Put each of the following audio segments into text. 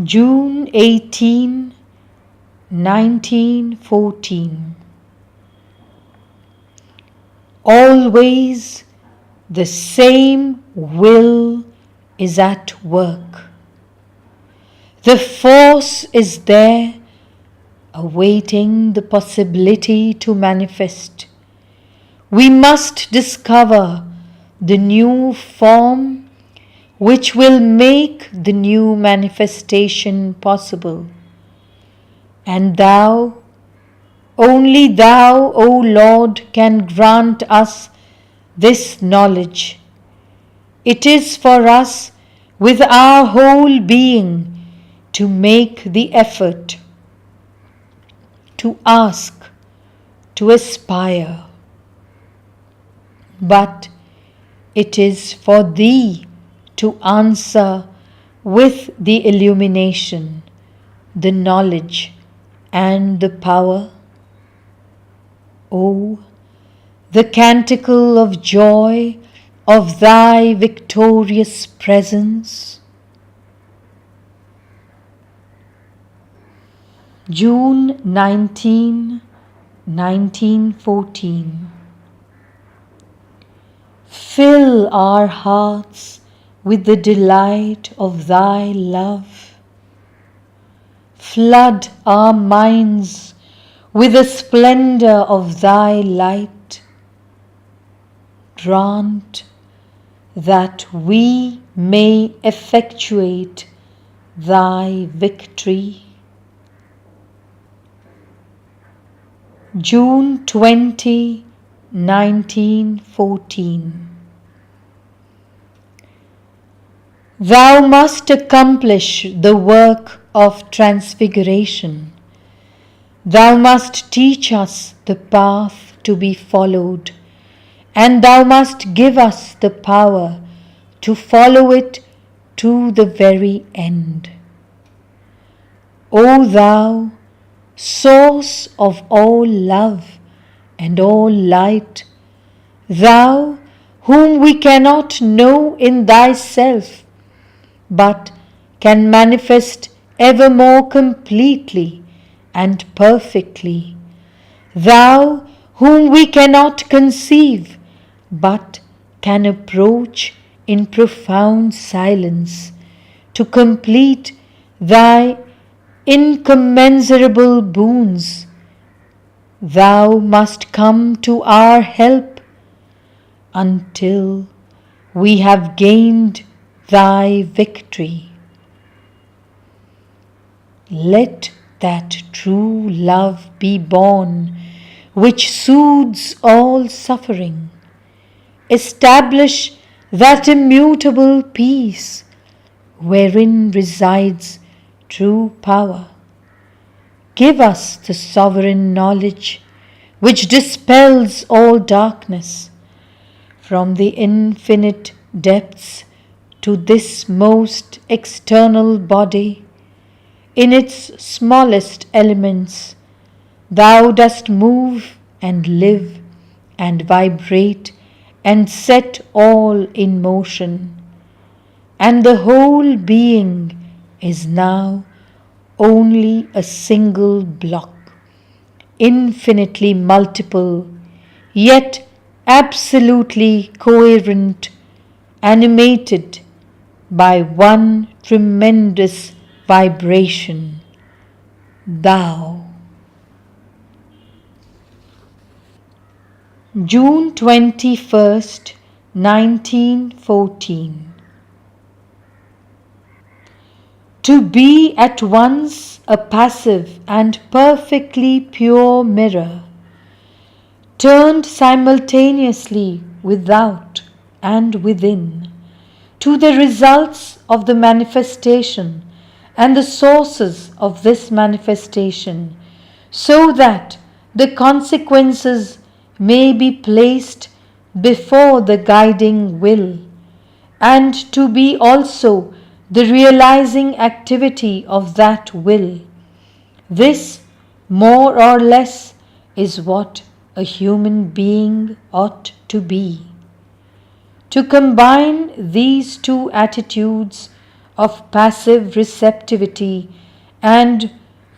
June 18, 1914. Always the same will is at work. The force is there, awaiting the possibility to manifest. We must discover the new form which will make the new manifestation possible. And Thou, only Thou, O Lord, can grant us this knowledge. It is for us with our whole being to make the effort, to ask, to aspire. But it is for Thee to answer with the illumination, the knowledge, and the power. O, the canticle of joy of Thy victorious presence. June 19, 1914. Fill our hearts with the delight of Thy love. Flood our minds with the splendor of Thy light. Grant that we may effectuate Thy victory. June 20, 1914. Thou must accomplish the work of transfiguration. Thou must teach us the path to be followed, and Thou must give us the power to follow it to the very end. O Thou, source of all love and all light, Thou whom we cannot know in Thyself, but can manifest ever more completely and perfectly, Thou whom we cannot conceive, but can approach in profound silence to complete Thy incommensurable boons, Thou must come to our help until we have gained Thy victory. Let that true love be born which soothes all suffering. Establish that immutable peace wherein resides true power. Give us the sovereign knowledge which dispels all darkness. From the infinite depths to this most external body, in its smallest elements, Thou dost move and live and vibrate and set all in motion, and the whole being is now only a single block, infinitely multiple, yet absolutely coherent, animated by one tremendous vibration, Thou. June 21st, 1914. To be at once a passive and perfectly pure mirror, turned simultaneously without and within, to the results of the manifestation and the sources of this manifestation, so that the consequences may be placed before the guiding will, and to be also the realizing activity of that will. This, more or less, is what a human being ought to be. To combine these two attitudes of passive receptivity and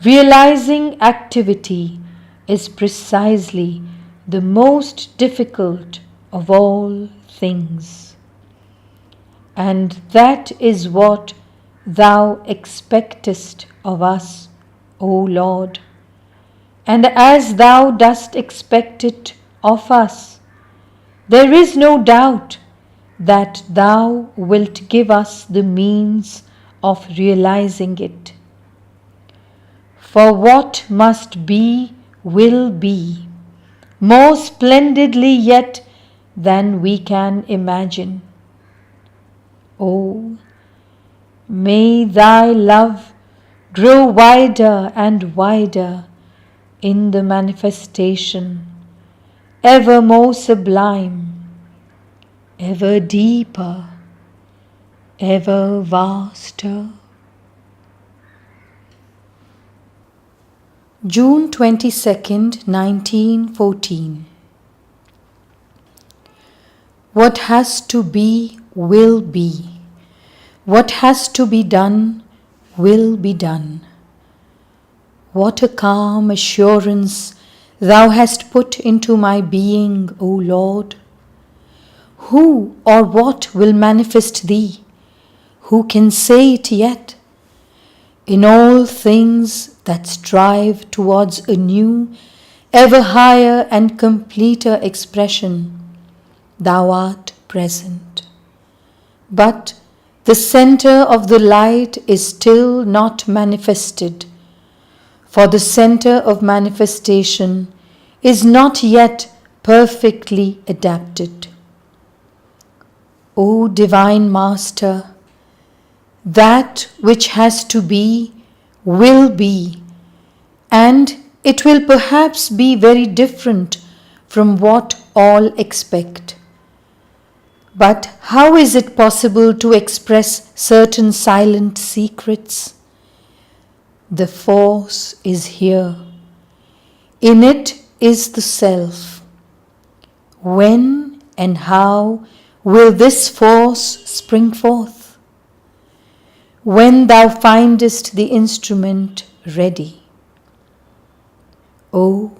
realizing activity is precisely the most difficult of all things. And that is what Thou expectest of us, O Lord. And as Thou dost expect it of us, there is no doubt that Thou wilt give us the means of realizing it. For what must be will be, more splendidly yet than we can imagine. Oh, may Thy love grow wider and wider in the manifestation, ever more sublime, ever deeper, ever vaster. June 22nd, 1914. What has to be will be. What has to be done will be done. What a calm assurance Thou hast put into my being, O Lord. Who or what will manifest Thee? Who can say it yet? In all things that strive towards a new, ever higher and completer expression, Thou art present. But the center of the light is still not manifested, for the center of manifestation is not yet perfectly adapted. O Divine Master, that which has to be will be, and it will perhaps be very different from what all expect. But how is it possible to express certain silent secrets? The force is here. In it is the self. When and how will this force spring forth? When Thou findest the instrument ready. Oh,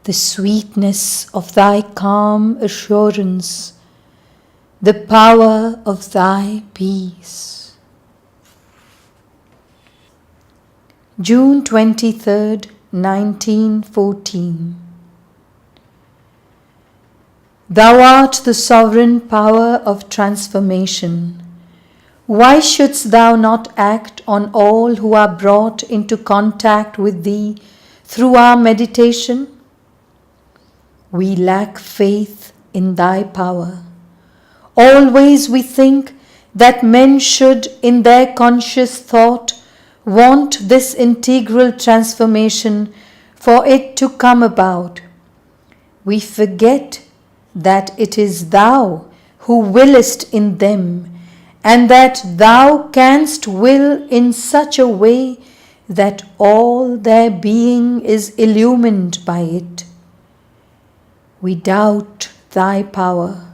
the sweetness of Thy calm assurance, the power of Thy peace. June 23rd, 1914. Thou art the sovereign power of transformation. Why shouldst Thou not act on all who are brought into contact with Thee through our meditation? We lack faith in Thy power. Always we think that men should, in their conscious thought, want this integral transformation for it to come about. We forget that it is Thou who willest in them, and that Thou canst will in such a way that all their being is illumined by it. We doubt Thy power,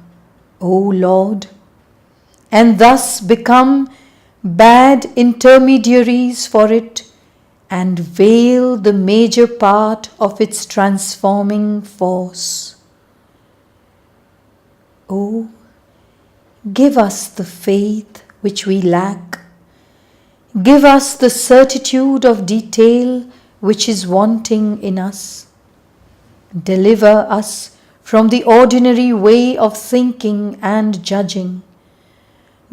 O Lord, and thus become bad intermediaries for it and veil the major part of its transforming force. Oh, give us the faith which we lack. Give us the certitude of detail which is wanting in us. Deliver us from the ordinary way of thinking and judging.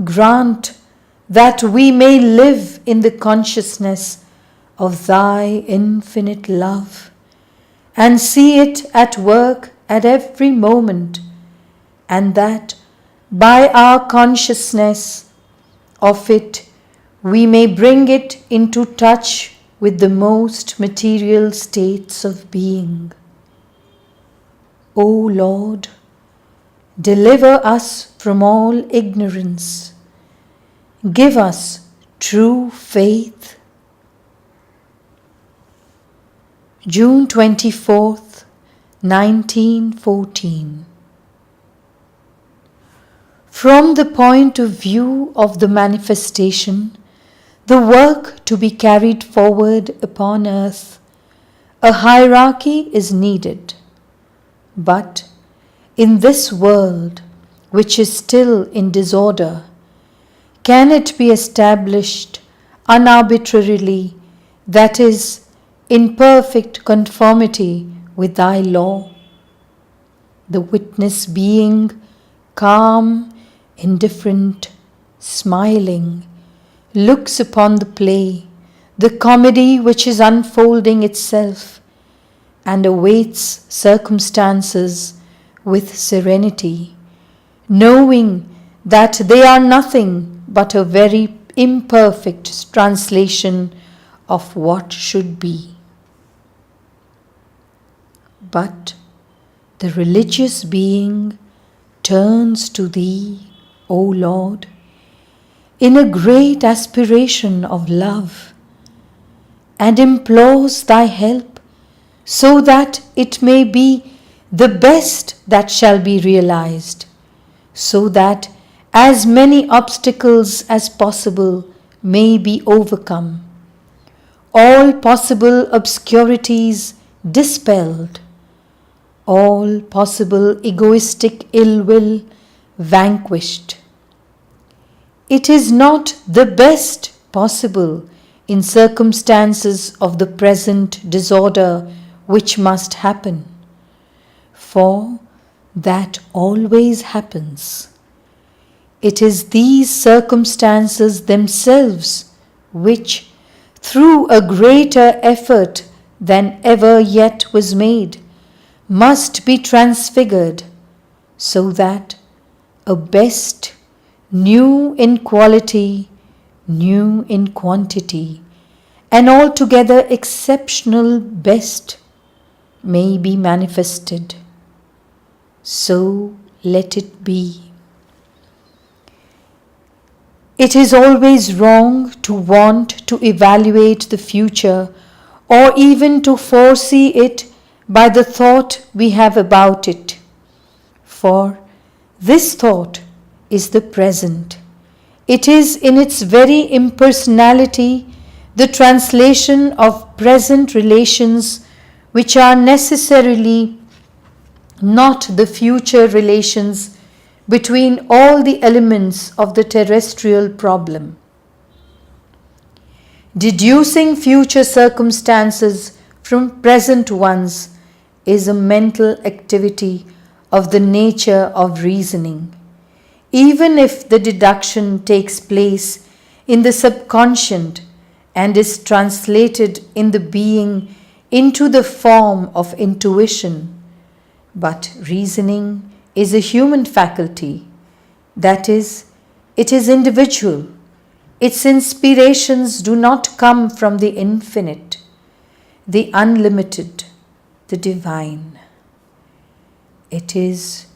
Grant that we may live in the consciousness of Thy infinite love and see it at work at every moment, and that by our consciousness of it we may bring it into touch with the most material states of being. O Lord, deliver us from all ignorance. Give us true faith. June 24th, 1914. From the point of view of the manifestation, the work to be carried forward upon earth, a hierarchy is needed. But in this world, which is still in disorder, can it be established unarbitrarily, that is, in perfect conformity with thy law? The witness being calm, indifferent, smiling, looks upon the play, the comedy which is unfolding itself, and awaits circumstances with serenity, knowing that they are nothing but a very imperfect translation of what should be. But the religious being turns to Thee, O Lord, in a great aspiration of love, and implores Thy help, so that it may be the best that shall be realized, so that as many obstacles as possible may be overcome, all possible obscurities dispelled, all possible egoistic ill will vanquished. It is not the best possible in circumstances of the present disorder which must happen, for that always happens. It is these circumstances themselves which, through a greater effort than ever yet was made, must be transfigured, so that a best, new in quality, new in quantity, and altogether exceptional best may be manifested. So let it be. It is always wrong to want to evaluate the future or even to foresee it by the thought we have about it. For this thought is the present. It is in its very impersonality the translation of present relations which are necessarily not the future relations between all the elements of the terrestrial problem. Deducing future circumstances from present ones is a mental activity of the nature of reasoning, even if the deduction takes place in the subconscient and is translated in the being into the form of intuition. But reasoning is a human faculty, that is, it is individual. Its inspirations do not come from the infinite, the unlimited, the divine. It is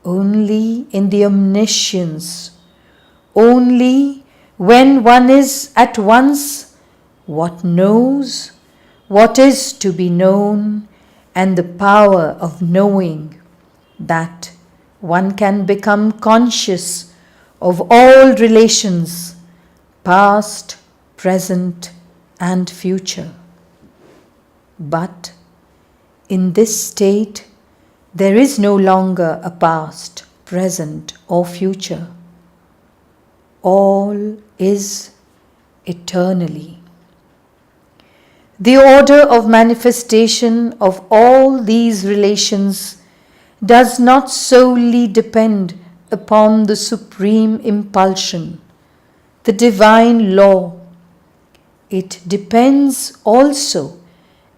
only in the omniscience, only when one is at once what knows, what is to be known, and the power of knowing, that one can become conscious of all relations, past, present, and future. But in this state, there is no longer a past, present, or future. All is eternally. The order of manifestation of all these relations does not solely depend upon the supreme impulsion, the divine law. It depends also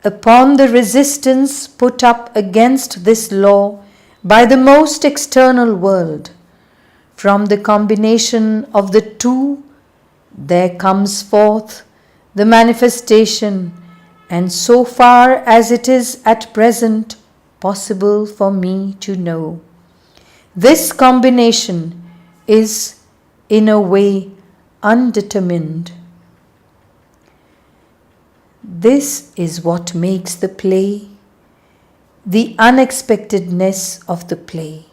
upon the resistance put up against this law by the most external world. From the combination of the two, there comes forth the manifestation, and so far as it is at present possible for me to know, this combination is in a way undetermined. This is what makes the play, the unexpectedness of the play.